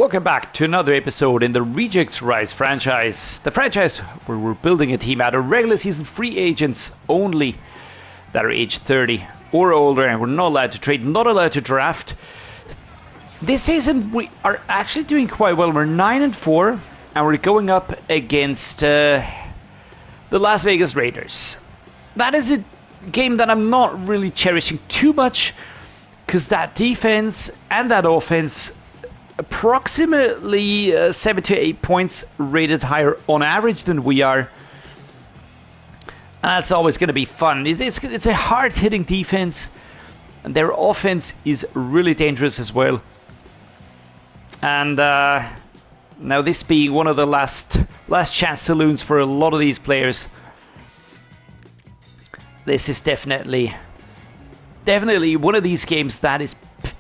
Welcome back to another episode in the Rejects Rise franchise. The franchise where we're building a team out of regular season free agents only that are age 30 or older, and we're not allowed to trade, not allowed to draft. This season we are actually doing quite well. We're 9-4 and we're going up against the Las Vegas Raiders. That is a game that I'm not really cherishing too much because that defense and that offense approximately 7 to 8 points rated higher on average than we are. That's always going to be fun. It's a hard-hitting defense, and their offense is really dangerous as well. And now this being one of the last chance saloons for a lot of these players, this is definitely one of these games that is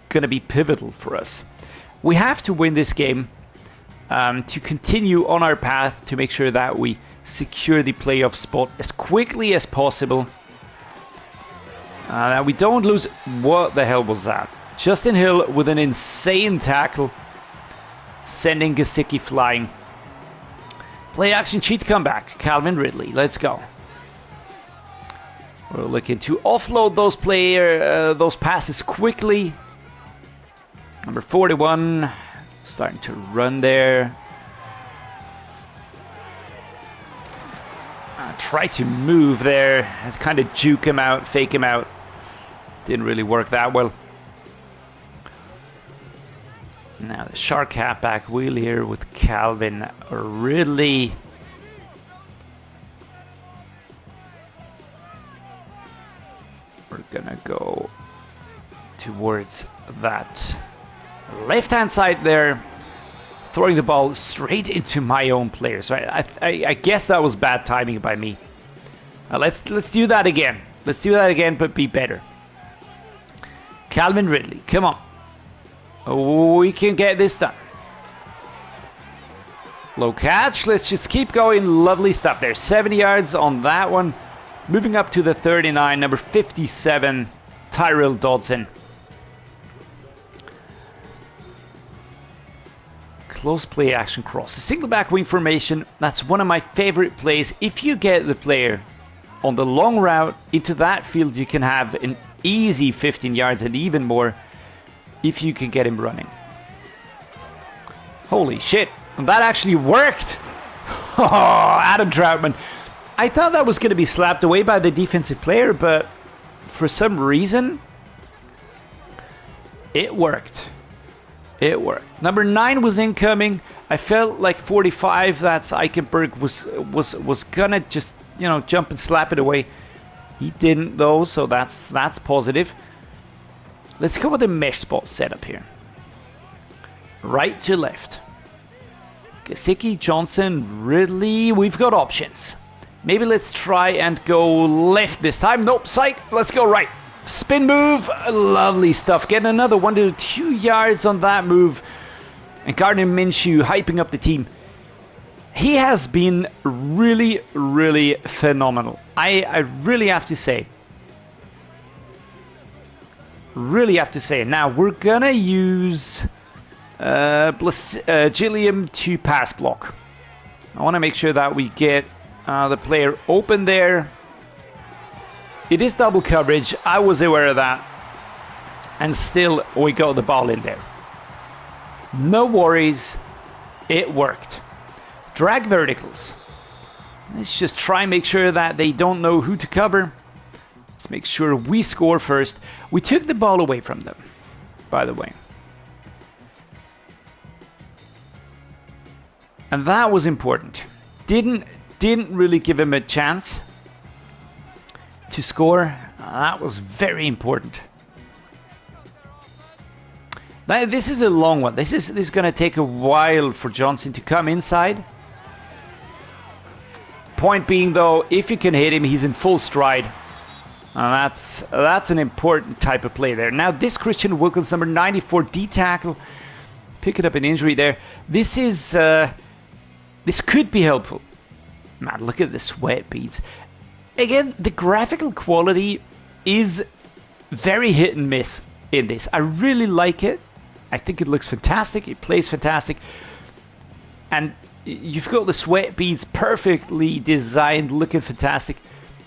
going to be pivotal for us. We have to win this game to continue on our path to make sure that we secure the playoff spot as quickly as possible. That we don't lose. What the hell was that? Justin Hill with an insane tackle, sending Gesicki flying. Play action cheat comeback. Calvin Ridley. Let's go. We're looking to offload those passes quickly. Number 41, starting to run there. Try to move there, kind of juke him out, fake him out. Didn't really work that well. Now the shark halfback wheel here with Calvin Ridley. We're gonna go towards that left-hand side there, throwing the ball straight into my own players. Right? I guess that was bad timing by me. Let's do that again. Let's do that again, but be better. Calvin Ridley, come on. We can get this done. Low catch. Let's just keep going. Lovely stuff there. 70 yards on that one. Moving up to the 39, number 57, Tyrell Dodson. Close play action cross. A single back wing formation. That's one of my favorite plays. If you get the player on the long route into that field, you can have an easy 15 yards and even more if you can get him running. Holy shit. And that actually worked. Oh, Adam Troutman. I thought that was going to be slapped away by the defensive player, but for some reason, it worked. It worked. Number 9 was incoming. I felt like 45, that's Eichenberg, was gonna just, jump and slap it away. He didn't though, so that's positive. Let's go with the mesh spot setup here. Right to left. Gesicki, Johnson, Ridley. We've got options. Maybe let's try and go left this time. Nope, psych. Let's go right. Spin move, lovely stuff. Getting another 1 to 2 yards on that move. And Gardner Minshew hyping up the team. He has been really, really phenomenal. I really have to say. Now we're gonna use Gilliam to pass block. I want to make sure that we get the player open there. It is double coverage. I was aware of that. And still, we got the ball in there. No worries. It worked. Drag verticals. Let's just try and make sure that they don't know who to cover. Let's make sure we score first. We took the ball away from them, by the way. And that was important. Didn't really give him a chance to score. That was very important. Now, this is a long one. This is going to take a while for Johnson to come inside. Point being though, if you can hit him, he's in full stride. And that's an important type of play there. Now this Christian Wilkins, number 94, D tackle, picking up an injury there. This could be helpful. Man, look at the sweat beads. Again, the graphical quality is very hit and miss in this. I really like it. I think it looks fantastic. It plays fantastic. And you've got the sweat beads perfectly designed, looking fantastic.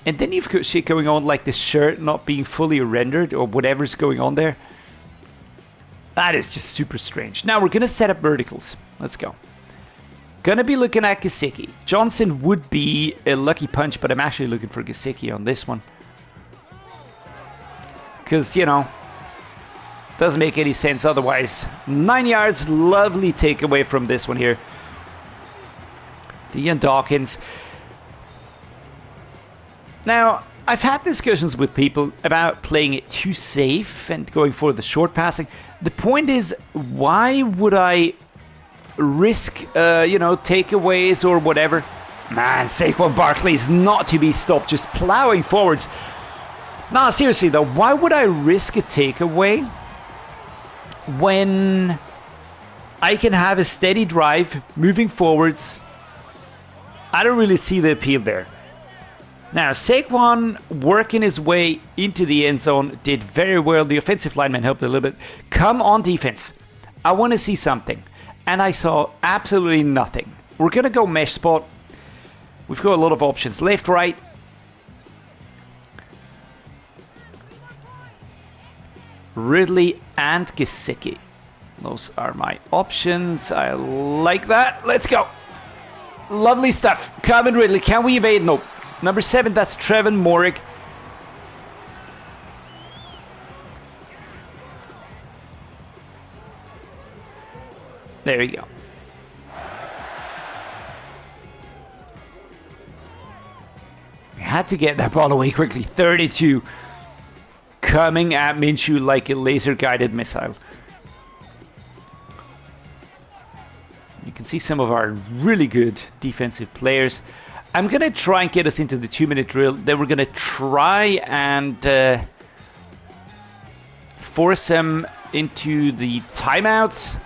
And then you've got shit going on like the shirt not being fully rendered or whatever's going on there. That is just super strange. Now we're going to set up verticals. Let's go. Gonna be looking at Gesicki. Johnson would be a lucky punch, but I'm actually looking for Gesicki on this one. Because, you know, doesn't make any sense otherwise. 9 yards, lovely takeaway from this one here. Deion Dawkins. Now, I've had discussions with people about playing it too safe and going for the short passing. The point is, why would I risk, you know, takeaways or whatever? Man, Saquon Barkley is not to be stopped, just plowing forwards. No, seriously though, why would I risk a takeaway when I can have a steady drive moving forwards? I don't really see the appeal there. Now, Saquon working his way into the end zone did very well. The offensive lineman helped a little bit. Come on, defense. I want to see something. And I saw absolutely nothing. We're going to go mesh spot. We've got a lot of options. Left, right. Ridley and Gesicki. Those are my options. I like that. Let's go. Lovely stuff. Calvin Ridley. Can we evade? Nope. Number 7, that's Trevin Morig. There we go. We had to get that ball away quickly. 32. Coming at Minshew like a laser-guided missile. You can see some of our really good defensive players. I'm going to try and get us into the 2-minute drill. Then we're going to try and force them into the timeouts.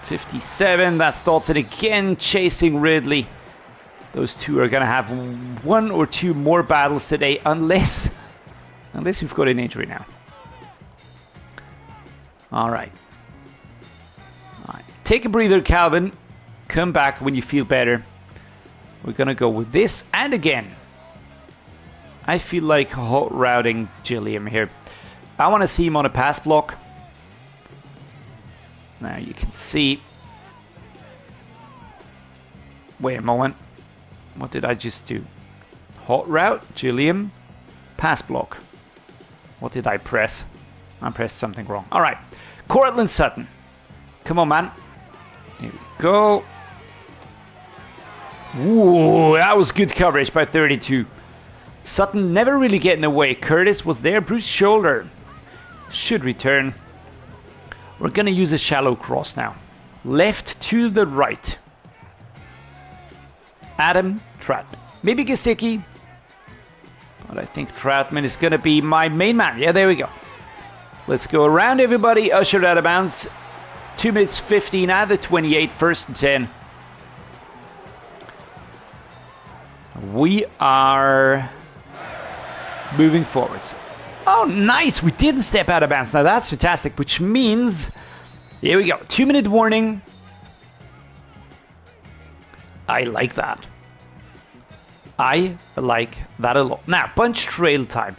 57, that's Dodson again chasing Ridley. Those two are going to have 1 or 2 more battles today, unless we've got an injury now. All right. Take a breather, Calvin. Come back when you feel better. We're going to go with this. And again, I feel like hot routing Gilliam here. I want to see him on a pass block. Now you can see. Wait a moment. What did I just do? Hot route, Gilliam, pass block. What did I press? I pressed something wrong. All right. Cortland Sutton. Come on, man. Here we go. Ooh, that was good coverage by 32. Sutton never really getting away. Curtis was there. Bruce shoulder. Should return. We're going to use a shallow cross now. Left to the right. Adam Troutman. Maybe Gesicki. But I think Troutman is going to be my main man. Yeah, there we go. Let's go around everybody. Ushered out of bounds. 2 minutes 15 out of the 28. 1st and 10. We are moving forwards. Oh, nice. We didn't step out of bounds. Now that's fantastic, which means, here we go. 2-minute warning. I like that. I like that a lot. Now, punch trail time.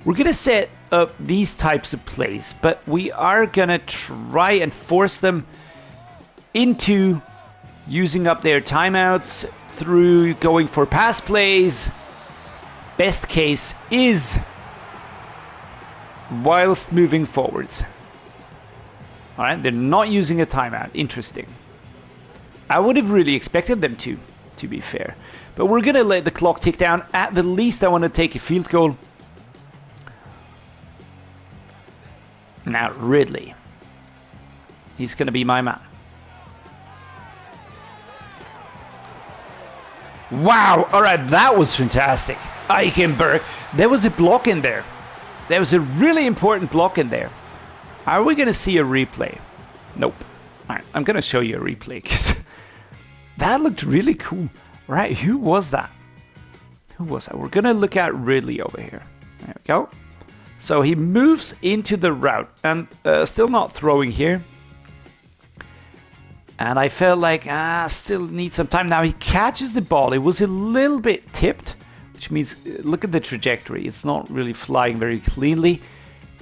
We're going to set up these types of plays, but we are going to try and force them into using up their timeouts through going for pass plays. Best case is whilst moving forwards. All right, they're not using a timeout. Interesting. I would have really expected them to be fair. But we're going to let the clock tick down. At the least, I want to take a field goal. Now, Ridley. He's going to be my man. Wow. All right, that was fantastic. Eichenberg. There was a block in there. There was a really important block in there. Are we going to see a replay? Nope. All right, I'm going to show you a replay because that looked really cool. All right, who was that? Who was that? We're going to look at Ridley over here. There we go. So he moves into the route and still not throwing here. And I felt like, still need some time. Now he catches the ball. It was a little bit tipped, which means look at the trajectory. It's not really flying very cleanly.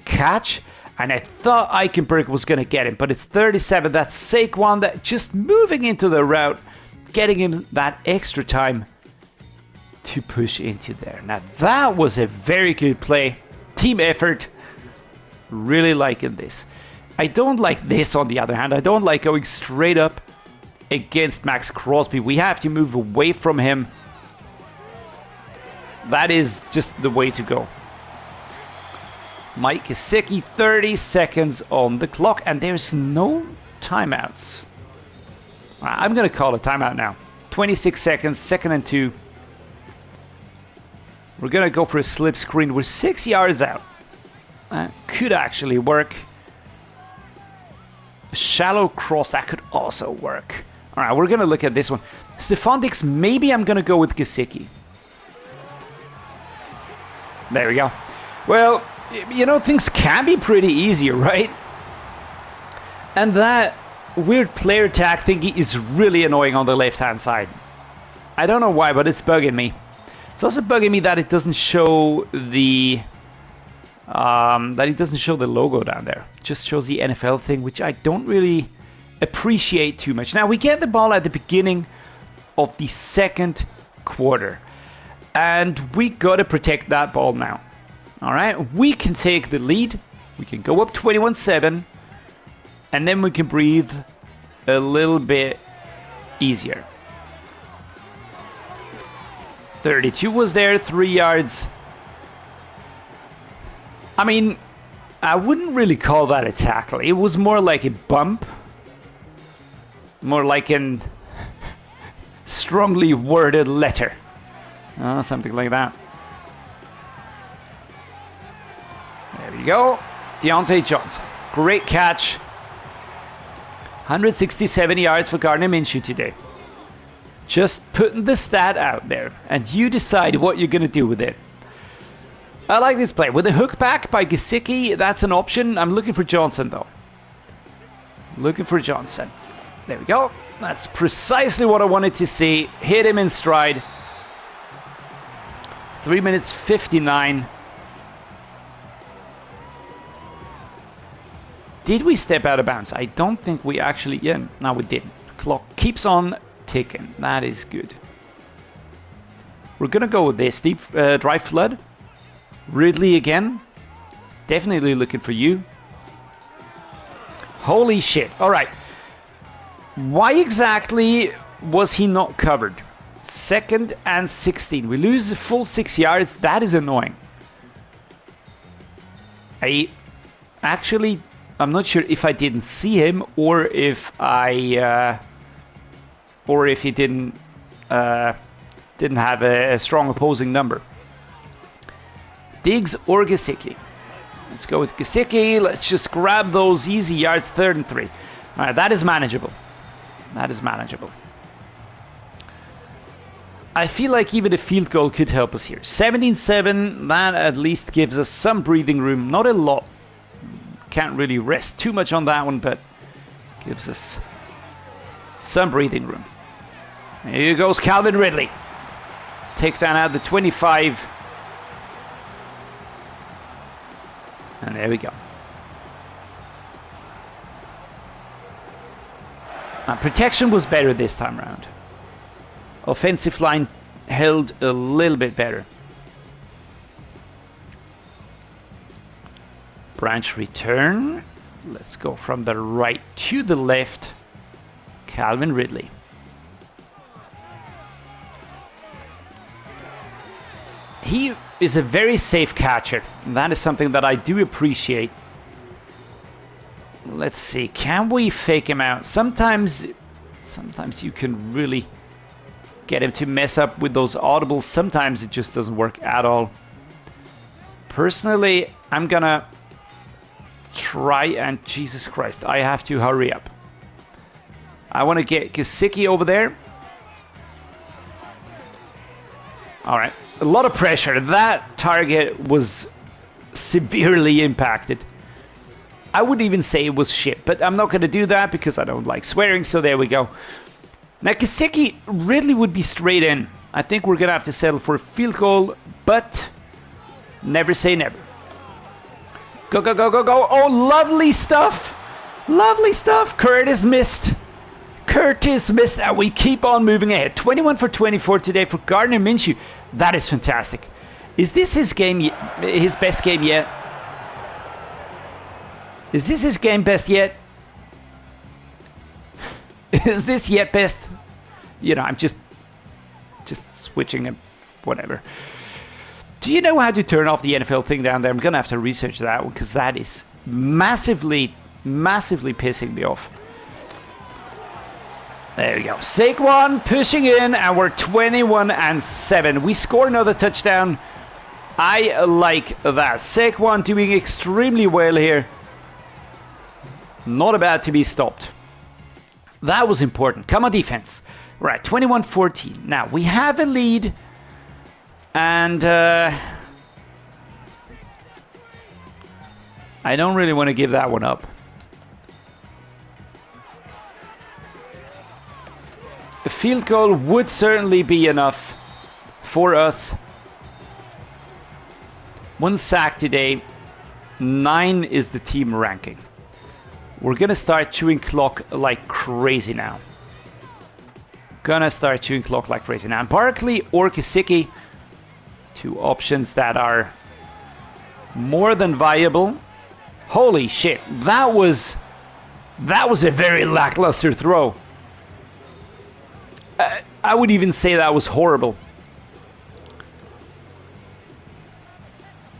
Catch. And I thought Eichenberg was going to get him, but it's 37. That's Saquon that just moving into the route, getting him that extra time to push into there. Now that was a very good play. Team effort. Really liking this. I don't like this on the other hand. I don't like going straight up against Max Crosby. We have to move away from him. That is just the way to go. Mike Gesicki, 30 seconds on the clock, and there's no timeouts. I'm going to call a timeout now. 26 seconds, 2nd and 2. We're going to go for a slip screen. We're 6 yards out. That could actually work. Shallow cross, that could also work. All right, we're going to look at this one. Stefon Diggs, maybe I'm going to go with Gesicki. There we go. Well, you know, things can be pretty easy, right? And that weird player tag thingy is really annoying on the left-hand side. I don't know why, but it's bugging me. It's also bugging me that it doesn't show the logo down there. It just shows the NFL thing, which I don't really appreciate too much. Now we get the ball at the beginning of the 2nd quarter, and we gotta protect that ball now. All right, we can take the lead. We can go up 21-7, and then we can breathe a little bit easier. 32 was there, 3 yards. I mean, I wouldn't really call that a tackle. It was more like a bump. More like an strongly worded letter. Something like that. There we go. Deontay Johnson. Great catch. 167 yards for Gardner Minshew today. Just putting the stat out there, and you decide what you're going to do with it. I like this play. With a hook back by Gesicki, that's an option. I'm looking for Johnson, though. Looking for Johnson. There we go. That's precisely what I wanted to see. Hit him in stride. 3 minutes 59. Did we step out of bounds? I don't think we actually... Yeah, no, we didn't. Clock keeps on ticking. That is good. We're going to go with this. Deep drive flood. Ridley again. Definitely looking for you. Holy shit. All right. Why exactly was he not covered? 2nd and 16. We lose the full 6 yards. That is annoying. I'm not sure if I didn't see him or if he didn't have a strong opposing number. Diggs or Gesicki. Let's go with Gesicki. Let's just grab those easy yards. 3rd and 3. All right, that is manageable. That is manageable. I feel like even a field goal could help us here. 17-7. That at least gives us some breathing room. Not a lot. Can't really rest too much on that one, but gives us some breathing room. Here goes Calvin Ridley. Takedown at the 25. And there we go. Protection was better this time around. Offensive line held a little bit better. Branch return. Let's go from the right to the left. Calvin Ridley. He is a very safe catcher. And that is something that I do appreciate. Let's see. Can we fake him out? Sometimes you can really get him to mess up with those audibles. Sometimes it just doesn't work at all. Personally, I'm gonna try and... Jesus Christ, I have to hurry up. I want to get Gesicki over there. Alright, a lot of pressure. That target was severely impacted. I would even say it was shit, but I'm not going to do that because I don't like swearing, so there we go. Now, Kaseki really would be straight in. I think we're going to have to settle for a field goal, but never say never. Go, go, go, go, go. Oh, lovely stuff. Lovely stuff. Curtis missed. Curtis missed, and we keep on moving ahead. 21 for 24 today for Gardner Minshew. That is fantastic. Is this his game, his best game yet? Is this his game best yet? Is this yet best? You know, I'm just switching him, whatever. Do you know how to turn off the NFL thing down there? I'm gonna have to research that one because that is massively pissing me off. There we go. Saquon pushing in, and we're 21-7. We score another touchdown. I like that. Saquon doing extremely well here. Not about to be stopped. That was important. Come on, defense. Right, 21-14. Now, we have a lead. And I don't really want to give that one up. A field goal would certainly be enough for us. 1 sack today. 9 is the team ranking. We're going to start chewing clock like crazy now. Gonna start chewing clock like crazy now. Barkley or Kaseki. 2 options that are more than viable. Holy shit. That was a very lackluster throw. I would even say that was horrible.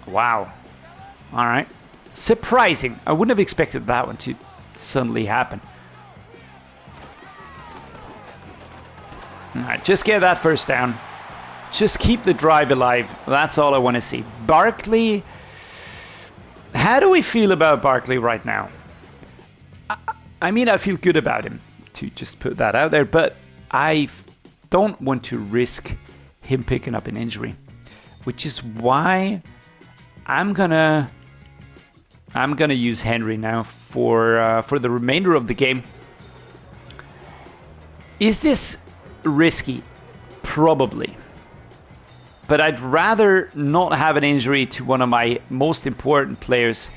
Wow. All right. Surprising. I wouldn't have expected that one to suddenly happen. All right, just get that first down. Just keep the drive alive. That's all I want to see. Barkley. How do we feel about Barkley right now? I mean, I feel good about him, to just put that out there, but I don't want to risk him picking up an injury, which is why I'm gonna use Henry now for the remainder of the game. Is this risky? Probably. But I'd rather not have an injury to one of my most important players.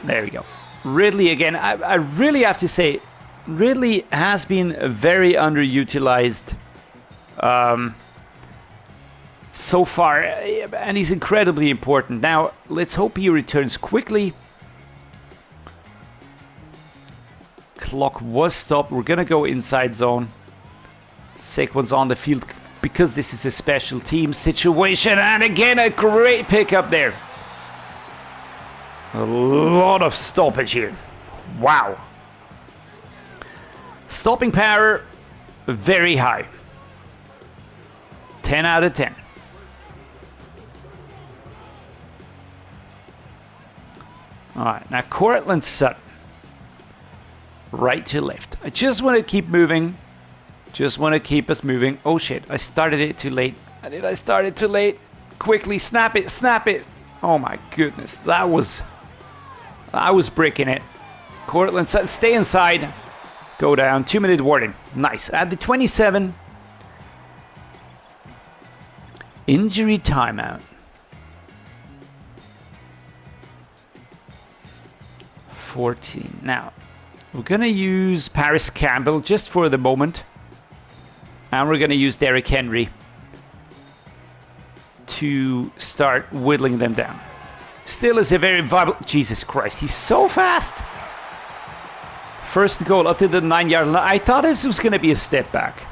There we go. Ridley again. I really have to say, Ridley has been very underutilized so far, and he's incredibly important. Now, let's hope he returns quickly. Clock was stopped. We're going to go inside zone. Saquon's on the field because this is a special team situation. And again, a great pickup there. A lot of stoppage here. Wow. Stopping power, very high. 10 out of 10. Alright, now Cortland Sutton. Right to left. I just want to keep moving. Just want to keep us moving. Oh shit, I started it too late. Did I start it too late? Quickly, snap it, snap it. Oh my goodness, I was breaking it. Cortland Sutton, stay inside. Go down, 2-minute warning. Nice. At the 27. Injury timeout. 14. Now, we're going to use Paris Campbell just for the moment. And we're going to use Derrick Henry to start whittling them down. Still is a very viable... Jesus Christ, he's so fast. First goal up to the 9-yard line. I thought this was going to be a step back.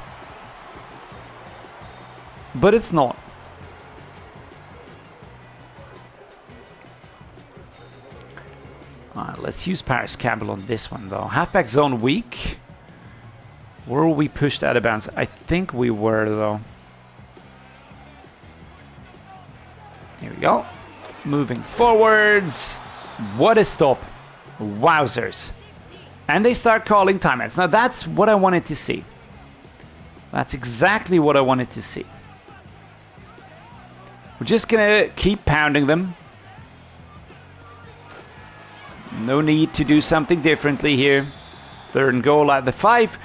But it's not. Let's use Paris Campbell on this one, though. Halfback zone weak. Were we pushed out of bounds? I think we were, though. Here we go. Moving forwards. What a stop. Wowzers. And they start calling timeouts. Now, that's what I wanted to see. That's exactly what I wanted to see. We're just going to keep pounding them. No need to do something differently here. 3rd and goal at the 5.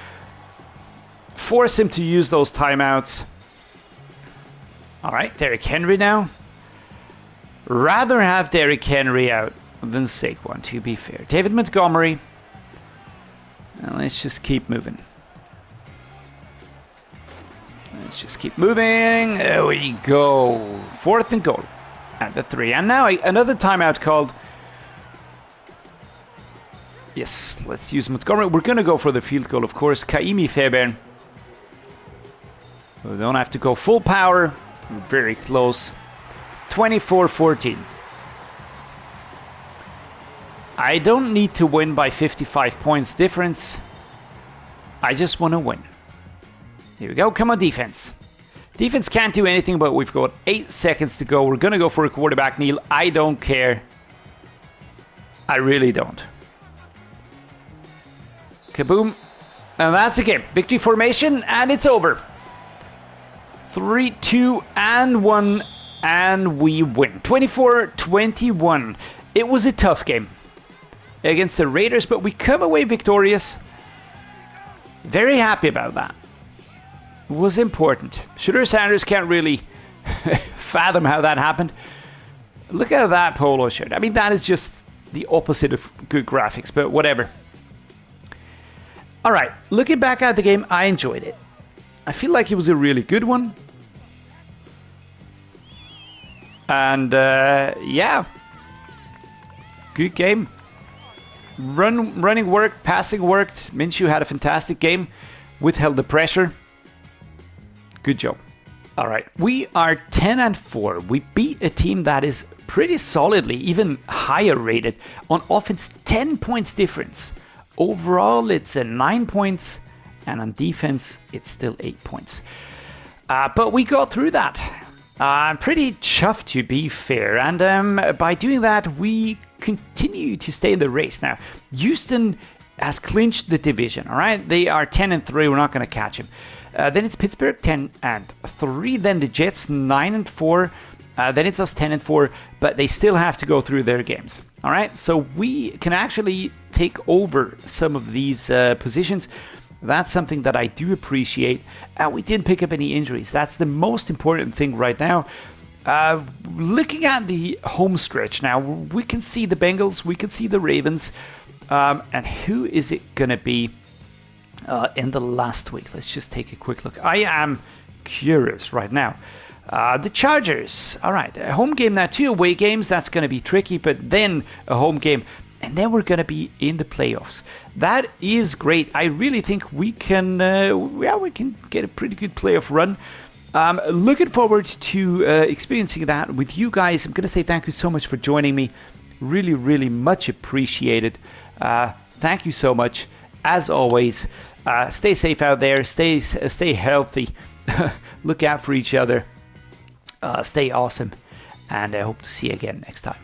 Force him to use those timeouts. All right, Derrick Henry now. Rather have Derrick Henry out than Saquon, to be fair. David Montgomery. And let's just keep moving. Let's just keep moving. There we go. 4th and goal at the 3. And now another timeout called. Yes, let's use Montgomery. We're going to go for the field goal, of course. Kaimi Fairbairn. We don't have to go full power. We're very close. 24-14. I don't need to win by 55 points difference. I just want to win. Here we go. Come on, defense. Defense can't do anything, but we've got 8 seconds to go. We're going to go for a quarterback kneel. I don't care. I really don't. Kaboom. And that's a game. Victory formation, and it's over. 3, 2, and 1, and we win. 24-21. It was a tough game against the Raiders, but we come away victorious. Very happy about that. It was important. Shedeur Sanders can't really fathom how that happened. Look at that polo shirt. I mean, that is just the opposite of good graphics, but whatever. All right, looking back at the game, I enjoyed it. I feel like it was a really good one. And yeah, good game. Running worked, passing worked. Minshew had a fantastic game, withheld the pressure. Good job. All right, we are 10-4. We beat a team that is pretty solidly, even higher rated on offense. 10 points difference. Overall, it's a 9 points, and on defense, it's still 8 points. But we got through that. I'm pretty chuffed, to be fair, and by doing that, we continue to stay in the race. Now, Houston has clinched the division, all right? They are 10-3. We're not going to catch them. Then it's Pittsburgh 10-3. Then the Jets 9-4. Then it's us 10-4, but they still have to go through their games. All right, so we can actually take over some of these positions. That's something that I do appreciate. We didn't pick up any injuries. That's the most important thing right now. Looking at the home stretch now, we can see the Bengals, we can see the Ravens, and who is it going to be in the last week? Let's just take a quick look. I am curious right now. The Chargers, all right, a home game now, 2 away games. That's going to be tricky, but then a home game, and then we're going to be in the playoffs. That is great. I really think we can, we can get a pretty good playoff run. Looking forward to experiencing that with you guys. I'm going to say thank you so much for joining me. Really, really much appreciated. Thank you so much. As always, stay safe out there. Stay healthy. Look out for each other. Stay awesome, and I hope to see you again next time.